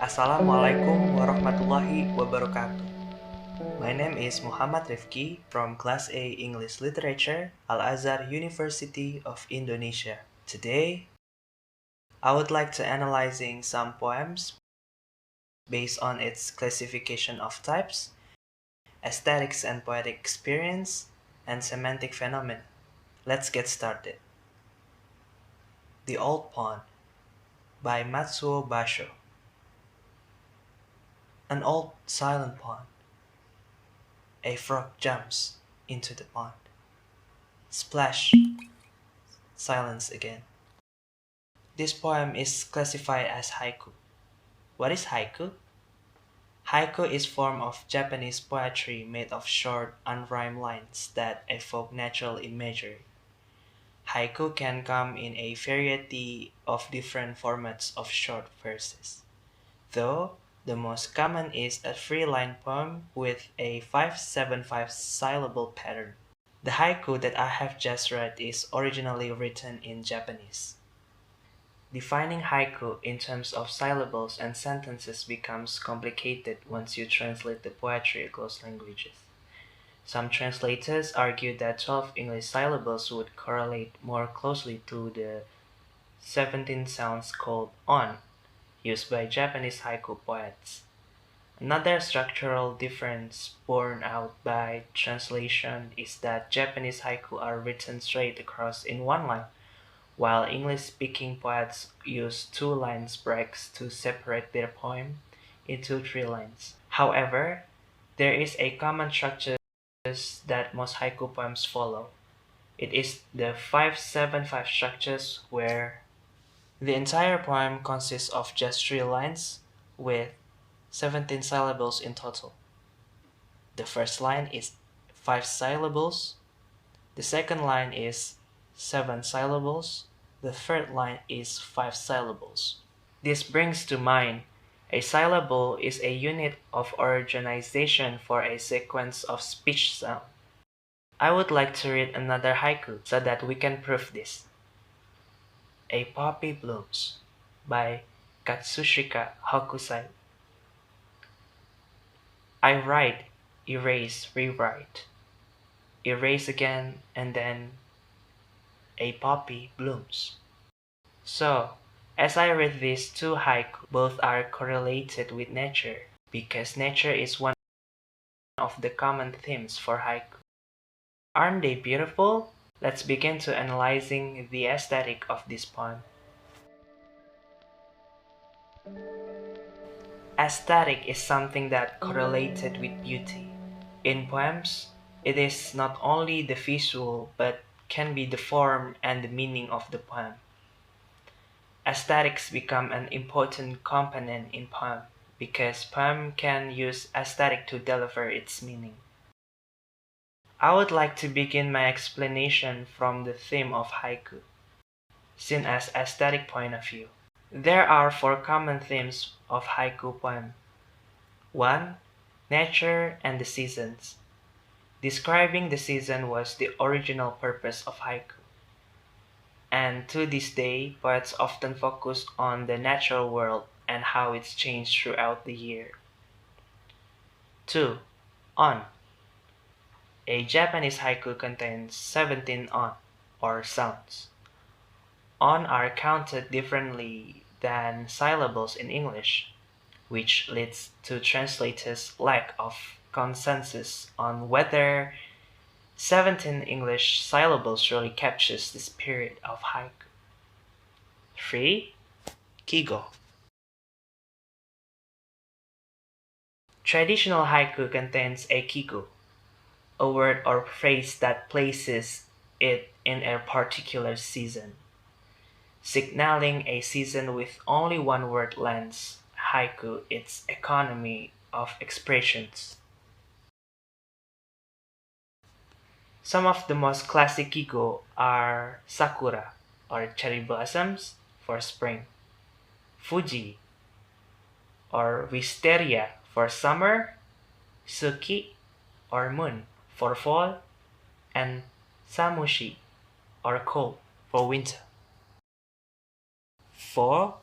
Assalamualaikum warahmatullahi wabarakatuh. My name is Mochammad Rifqi from Class A English Literature, Al-Azhar University of Indonesia. Today, I would like to analyzing some poems based on its classification of types, aesthetics and poetic experience, and semantic phenomena. Let's get started. The Old Pond by Matsuo Basho. An old silent pond. A frog jumps into the pond. Splash. Silence again. This poem is classified as haiku. What is haiku? Haiku is a form of Japanese poetry made of short, unrhymed lines that evoke natural imagery. Haiku can come in a variety of different formats of short verses, though the most common is a three-line poem with a 575 syllable pattern. The haiku that I have just read is originally written in Japanese. Defining haiku in terms of syllables and sentences becomes complicated once you translate the poetry across languages. Some translators argue that 12 English syllables would correlate more closely to the 17 sounds called on, used by Japanese haiku poets. Another structural difference borne out by translation is that Japanese haiku are written straight across in one line, while English-speaking poets use two-line breaks to separate their poem into three lines. However, there is a common structure that most haiku poems follow. It is the 575 structures where the entire poem consists of just three lines with 17 syllables in total. The first line is 5 syllables, the second line is 7 syllables, the third line is 5 syllables. This brings to mind a syllable is a unit of organization for a sequence of speech sound. I would like to read another haiku so that we can prove this. A Poppy Blooms by Katsushika Hokusai. I write, erase, rewrite, erase again, and then a poppy blooms. So, as I read these two haiku, both are correlated with nature, because nature is one of the common themes for haiku. Aren't they beautiful? Let's begin to analyzing the aesthetic of this poem. Aesthetic is something that correlated with beauty. In poems, it is not only the visual but can be the form and the meaning of the poem. Aesthetics become an important component in poem because poem can use aesthetic to deliver its meaning. I would like to begin my explanation from the theme of haiku, seen as aesthetic point of view. There are four common themes of haiku poem. 1. Nature and the seasons. Describing the season was the original purpose of haiku. And to this day, poets often focus on the natural world and how it's changed throughout the year. 2. On. A Japanese haiku contains 17 on, or sounds. On are counted differently than syllables in English, which leads to translators' lack of consensus on whether 17 English syllables really captures the spirit of haiku. 3. Kigo. Traditional haiku contains a kigo, a word or phrase that places it in a particular season. Signaling a season with only one word lends haiku its economy of expressions. Some of the most classic kigo are sakura, or cherry blossoms, for spring, Fuji, or wisteria, for summer, Suki, or moon, for fall, and Samushi, or cold, for winter. 4.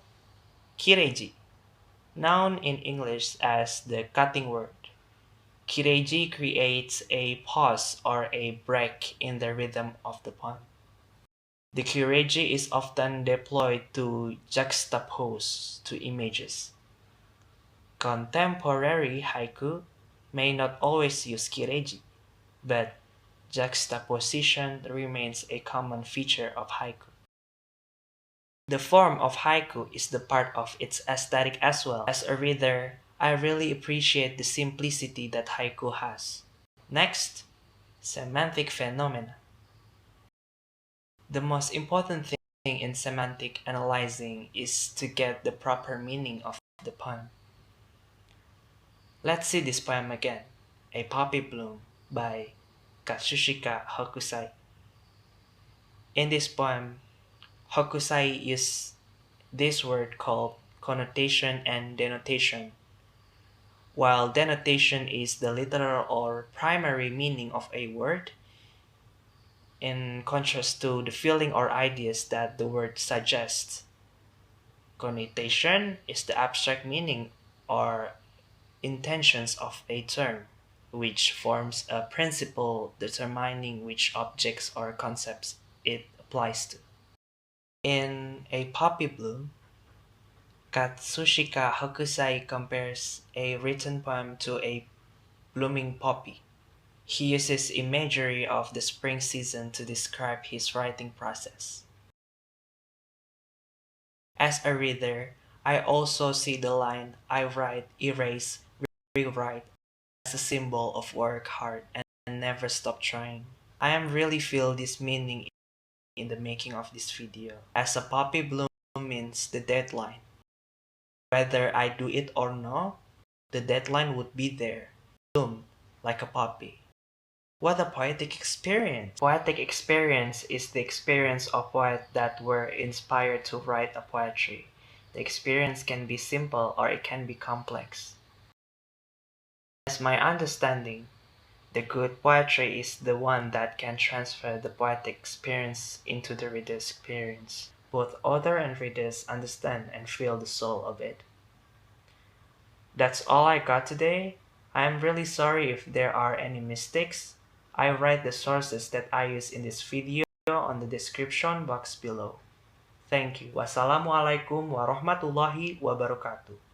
Kireji, known in English as the cutting word. Kireji creates a pause or a break in the rhythm of the poem. The kireji is often deployed to juxtapose two images. Contemporary haiku may not always use kireji, but juxtaposition remains a common feature of haiku. The form of haiku is the part of its aesthetic as well. As a reader, I really appreciate the simplicity that haiku has. Next, semantic phenomena. The most important thing in semantic analyzing is to get the proper meaning of the poem. Let's see this poem again, A Poppy Bloom by Katsushika Hokusai. In this poem, Hokusai uses this word called connotation and denotation. While denotation is the literal or primary meaning of a word, in contrast to the feeling or ideas that the word suggests. Connotation is the abstract meaning or intentions of a term, which forms a principle determining which objects or concepts it applies to. In A Poppy Bloom, Katsushika Hokusai compares a written poem to a blooming poppy. He uses imagery of the spring season to describe his writing process. As a reader, I also see the line "I write, erase, rewrite" as a symbol of work hard and never stop trying. I am really feel this meaning in the making of this video, as a poppy bloom means the deadline. Whether I do it or no, the deadline would be there, bloom like a poppy. What a poetic experience! Poetic experience is the experience of poets that were inspired to write a poetry. The experience can be simple or it can be complex. As my understanding, the good poetry is the one that can transfer the poetic experience into the reader's experience. Both author and readers understand and feel the soul of it. That's all I got today. I am really sorry if there are any mistakes. I write the sources that I use in this video on the description box below. Thank you. Wassalamualaikum warahmatullahi wabarakatuh.